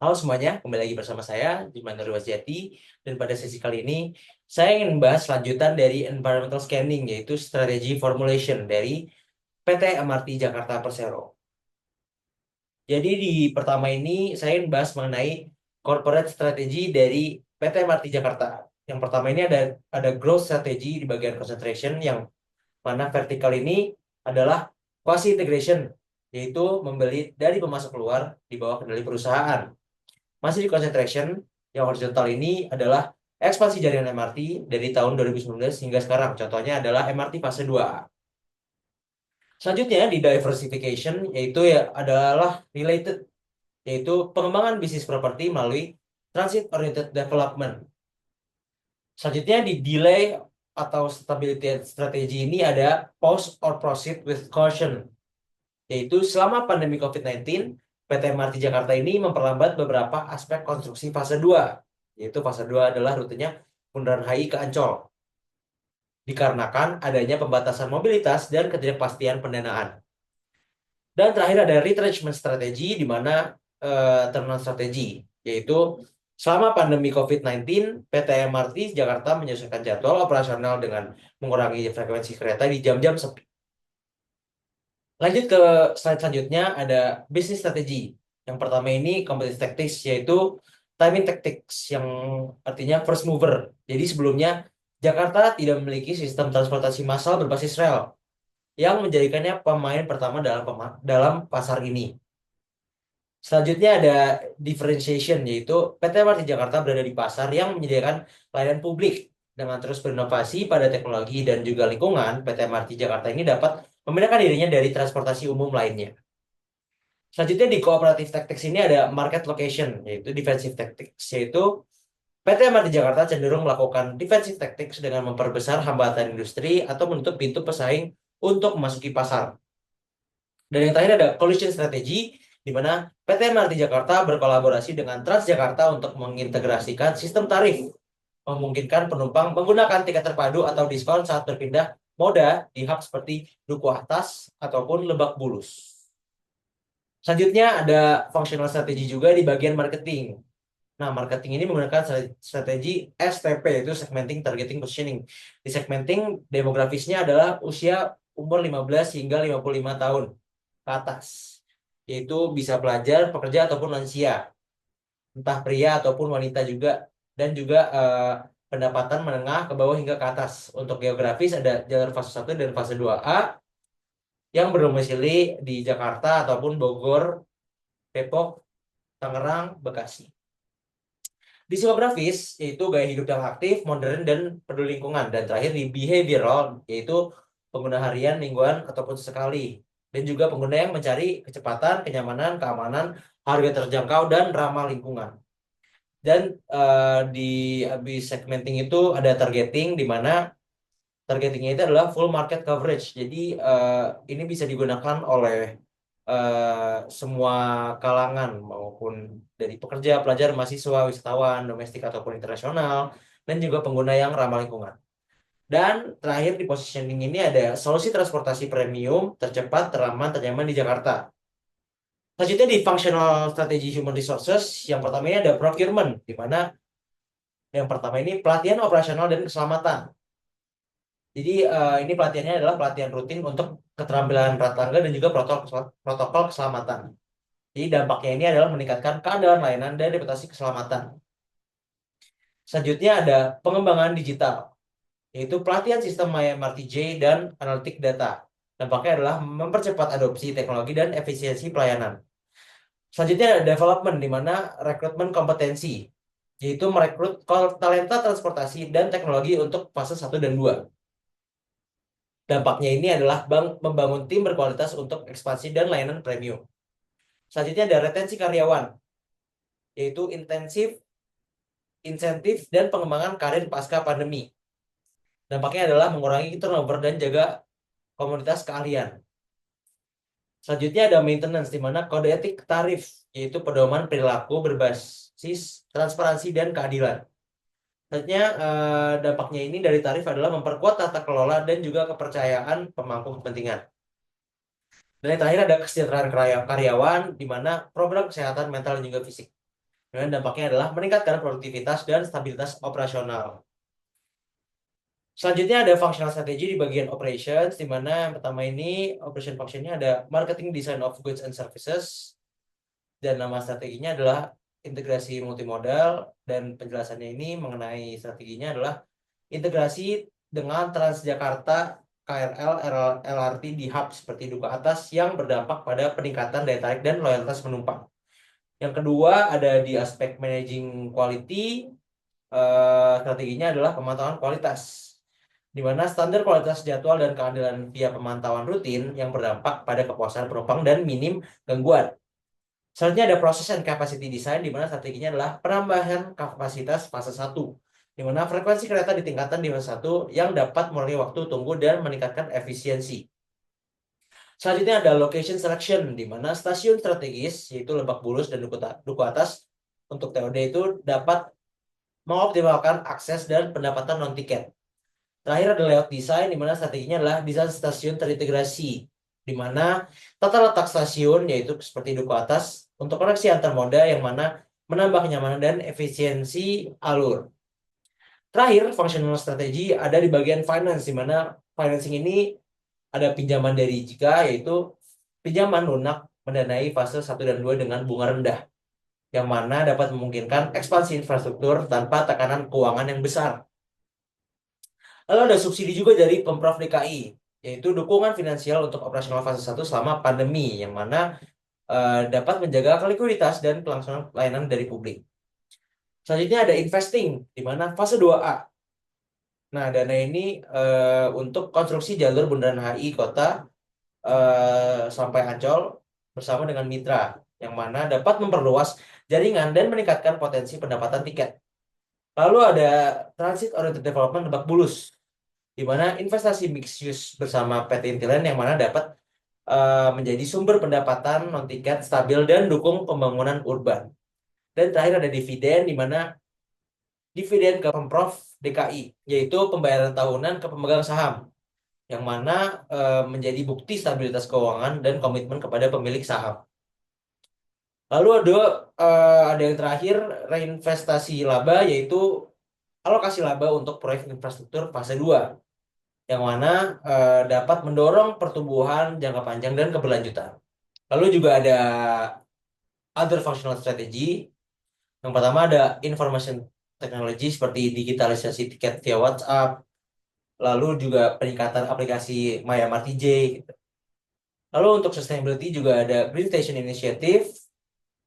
Halo semuanya, kembali lagi bersama saya di Manur Wasjati, dan pada sesi kali ini saya ingin membahas lanjutan dari environmental scanning, yaitu strategi formulation dari PT MRT Jakarta Persero. Jadi di pertama ini saya ingin bahas mengenai corporate strategy dari PT MRT Jakarta. Yang pertama ini ada growth strategy di bagian concentration, yang mana vertikal ini adalah quasi integration, yaitu membeli dari pemasok luar di bawah kendali perusahaan. Masih di concentration, yang horizontal ini adalah ekspansi jaringan MRT dari tahun 2019 hingga sekarang. Contohnya adalah MRT fase 2A. Selanjutnya di diversification, yaitu ya adalah related, yaitu pengembangan bisnis properti melalui transit oriented development. Selanjutnya di delay atau stability strategi ini ada pause or proceed with caution, yaitu selama pandemi COVID-19, PT MRT Jakarta ini memperlambat beberapa aspek konstruksi fase 2, yaitu fase 2 adalah rutenya Bundaran HI ke Ancol, dikarenakan adanya pembatasan mobilitas dan ketidakpastian pendanaan. Dan terakhir ada retrenchment strategi, di mana turnaround strategi, yaitu selama pandemi COVID-19, PT MRT Jakarta menyesuaikan jadwal operasional dengan mengurangi frekuensi kereta di jam-jam sepi. Lanjut ke slide selanjutnya, ada business strategi. Yang pertama ini competitive tactics, yaitu timing tactics, yang artinya first mover. Jadi sebelumnya Jakarta tidak memiliki sistem transportasi massal berbasis rel, yang menjadikannya pemain pertama dalam pasar ini. Selanjutnya ada differentiation, yaitu PT MRT Jakarta berada di pasar yang menyediakan layanan publik. Dengan terus berinovasi pada teknologi dan juga lingkungan, PT MRT Jakarta ini dapat membedakan dirinya dari transportasi umum lainnya. Selanjutnya di cooperative tactics ini ada market location, yaitu defensive tactics, yaitu PT MRT Jakarta cenderung melakukan defensive tactics dengan memperbesar hambatan industri atau menutup pintu pesaing untuk memasuki pasar. Dan yang terakhir ada collision strategy, di mana PT MRT Jakarta berkolaborasi dengan Transjakarta untuk mengintegrasikan sistem tarif, memungkinkan penumpang menggunakan tiket terpadu atau diskon saat berpindah moda di hub seperti Duku Atas ataupun Lebak Bulus. Selanjutnya ada functional strategy juga di bagian marketing. Nah, marketing ini menggunakan strategi STP, yaitu segmenting, targeting, positioning. Di segmenting, demografisnya adalah usia umur 15 hingga 55 tahun ke atas, yaitu bisa pelajar, pekerja, ataupun lansia, entah pria ataupun wanita juga, dan juga pendapatan menengah ke bawah hingga ke atas. Untuk geografis ada jalur fase 1 dan fase 2A yang berdomisili di Jakarta ataupun Bogor, Depok, Tangerang, Bekasi. Di psikografis, yaitu gaya hidup yang aktif, modern, dan peduli lingkungan. Dan terakhir di behavioral, yaitu pengguna harian, mingguan, ataupun sesekali. Dan juga pengguna yang mencari kecepatan, kenyamanan, keamanan, harga terjangkau, dan ramah lingkungan. Dan di habis segmenting itu ada targeting, di mana targetingnya itu adalah full market coverage. Jadi ini bisa digunakan oleh semua kalangan, maupun dari pekerja, pelajar, mahasiswa, wisatawan, domestik ataupun internasional, dan juga pengguna yang ramah lingkungan. Dan terakhir di positioning ini ada solusi transportasi premium, tercepat, teraman, ternyaman di Jakarta. Selanjutnya di functional strategy human resources, yang pertama ini ada procurement, di mana yang pertama ini pelatihan operasional dan keselamatan. Jadi ini pelatihannya adalah pelatihan rutin untuk keterampilan pratangga dan juga protokol keselamatan. Jadi dampaknya ini adalah meningkatkan keandalan layanan dan reputasi keselamatan. Selanjutnya ada pengembangan digital, yaitu pelatihan sistem MRTJ dan analitik data. Dampaknya adalah mempercepat adopsi teknologi dan efisiensi pelayanan. Selanjutnya ada development, di mana rekrutmen kompetensi, yaitu merekrut talenta transportasi dan teknologi untuk fase 1 dan 2. Dampaknya ini adalah membangun tim berkualitas untuk ekspansi dan layanan premium. Selanjutnya ada retensi karyawan, yaitu insentif dan pengembangan karir pasca pandemi. Dampaknya adalah mengurangi turnover dan jaga komunitas keahlian. Selanjutnya ada maintenance, di mana kode etik tarif, yaitu pedoman perilaku berbasis transparansi dan keadilan. Selanjutnya dampaknya ini dari tarif adalah memperkuat tata kelola dan juga kepercayaan pemangku kepentingan. Dan yang terakhir ada kesejahteraan karyawan, di mana program kesehatan mental dan juga fisik. Dan dampaknya adalah meningkatkan produktivitas dan stabilitas operasional. Selanjutnya ada functional strategy di bagian operations, di mana yang pertama ini operation functionnya ada marketing design of goods and services, dan nama strateginya adalah integrasi multimodal, dan penjelasannya ini mengenai strateginya adalah integrasi dengan Transjakarta, KRL, LRT di hub seperti Duku Atas yang berdampak pada peningkatan daya tarik dan loyalitas penumpang. Yang kedua ada di aspek managing quality, strateginya adalah pemantauan kualitas, di mana standar kualitas jadwal dan keadilan via pemantauan rutin yang berdampak pada kepuasan penumpang dan minim gangguan. Selanjutnya ada proses and capacity design, di mana strateginya adalah penambahan kapasitas fase 1, di mana frekuensi kereta ditingkatkan di fase 1 yang dapat mengurangi waktu tunggu dan meningkatkan efisiensi. Selanjutnya ada location selection, di mana stasiun strategis, yaitu Lebak Bulus dan Duku Atas, untuk TOD itu dapat mengoptimalkan akses dan pendapatan non-tiket. Terakhir ada layout design, di mana strateginya adalah desain stasiun terintegrasi, di mana tata letak stasiun, yaitu seperti Duku Atas, untuk koneksi antar moda yang mana menambah kenyamanan dan efisiensi alur. Terakhir, functional strategy ada di bagian finance, di mana financing ini ada pinjaman dari Jika, yaitu pinjaman lunak mendanai fase 1 dan 2 dengan bunga rendah, yang mana dapat memungkinkan ekspansi infrastruktur tanpa tekanan keuangan yang besar. Lalu ada subsidi juga dari Pemprov DKI, yaitu dukungan finansial untuk operasional fase 1 selama pandemi, yang mana dapat menjaga likuiditas dan kelangsungan pelayanan dari publik. Selanjutnya ada investing, di mana fase 2A. Nah, dana ini untuk konstruksi jalur Bundaran HI Kota sampai Ancol bersama dengan mitra, yang mana dapat memperluas jaringan dan meningkatkan potensi pendapatan tiket. Lalu ada Transit Oriented Development Lebak Bulus, di mana investasi mixed use bersama PT Intiland yang mana dapat menjadi sumber pendapatan non-tiket stabil dan dukung pembangunan urban. Dan terakhir ada dividen, di mana dividen ke Pemprov DKI, yaitu pembayaran tahunan ke pemegang saham, yang mana menjadi bukti stabilitas keuangan dan komitmen kepada pemilik saham. Lalu ada yang terakhir, reinvestasi laba, yaitu alokasi laba untuk proyek infrastruktur fase 2, yang mana dapat mendorong pertumbuhan jangka panjang dan keberlanjutan. Lalu juga ada other functional strategy. Yang pertama ada information technology seperti digitalisasi tiket via WhatsApp, lalu juga peningkatan aplikasi MyMRTJ, gitu. Lalu untuk sustainability juga ada Green Station Initiative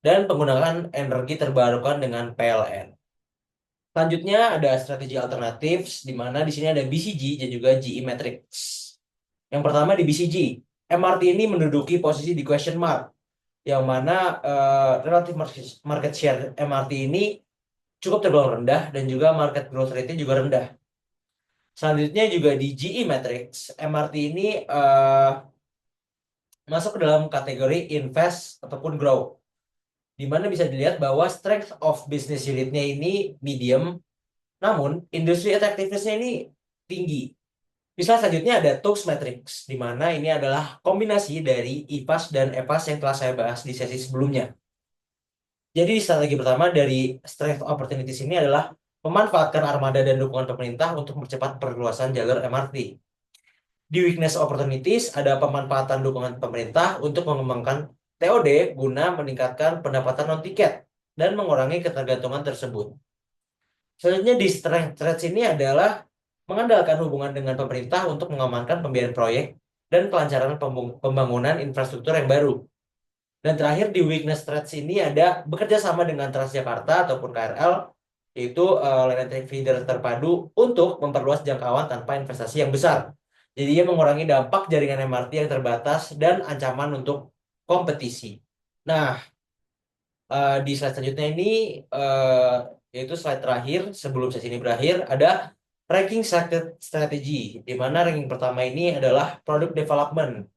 dan penggunaan energi terbarukan dengan PLN. Selanjutnya ada strategi alternatif, di mana di sini ada BCG dan juga GE Matrix. Yang pertama di BCG, MRT ini menduduki posisi di question mark, yang mana relatif market share MRT ini cukup tergolong rendah dan juga market growth rate-nya juga rendah. Selanjutnya juga di GE Matrix, MRT ini masuk ke dalam kategori invest ataupun grow, di mana bisa dilihat bahwa strength of business unit-nya ini medium, namun industri attractiveness-nya ini tinggi. Misal selanjutnya ada Tux Matrix, di mana ini adalah kombinasi dari IPAS dan EPAS yang telah saya bahas di sesi sebelumnya. Jadi strategi pertama dari strength opportunities ini adalah memanfaatkan armada dan dukungan pemerintah untuk mempercepat perluasan jalur MRT. Di weakness opportunities ada pemanfaatan dukungan pemerintah untuk mengembangkan TOD guna meningkatkan pendapatan non-tiket dan mengurangi ketergantungan tersebut. Selanjutnya di strength threats ini adalah mengandalkan hubungan dengan pemerintah untuk mengamankan pembiayaan proyek dan kelancaran pembangunan infrastruktur yang baru. Dan terakhir di weakness threats ini ada bekerja sama dengan Transjakarta ataupun KRL, yaitu layanan feeder terpadu untuk memperluas jangkauan tanpa investasi yang besar. Jadi dia mengurangi dampak jaringan MRT yang terbatas dan ancaman untuk kompetisi. Nah, di slide selanjutnya ini yaitu slide terakhir sebelum sesi ini berakhir, ada ranking strategy, di mana ranking pertama ini adalah product development,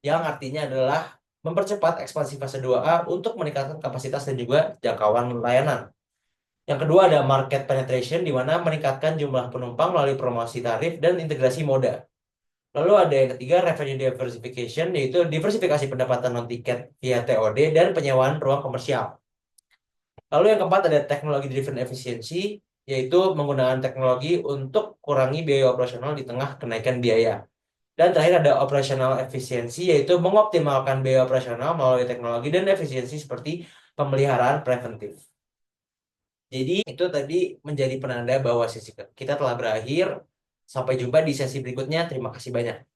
yang artinya adalah mempercepat ekspansi fase 2A untuk meningkatkan kapasitas dan juga jangkauan layanan. Yang kedua ada market penetration, di mana meningkatkan jumlah penumpang melalui promosi tarif dan integrasi moda. Lalu ada yang ketiga revenue diversification, yaitu diversifikasi pendapatan non-tiket via TOD dan penyewaan ruang komersial. Lalu yang keempat ada teknologi driven efficiency, yaitu menggunakan teknologi untuk kurangi biaya operasional di tengah kenaikan biaya. Dan terakhir ada operational efficiency, yaitu mengoptimalkan biaya operasional melalui teknologi dan efisiensi seperti pemeliharaan preventif. Jadi itu tadi menjadi penanda bahwa sesi kita telah berakhir. Sampai jumpa di sesi berikutnya. Terima kasih banyak.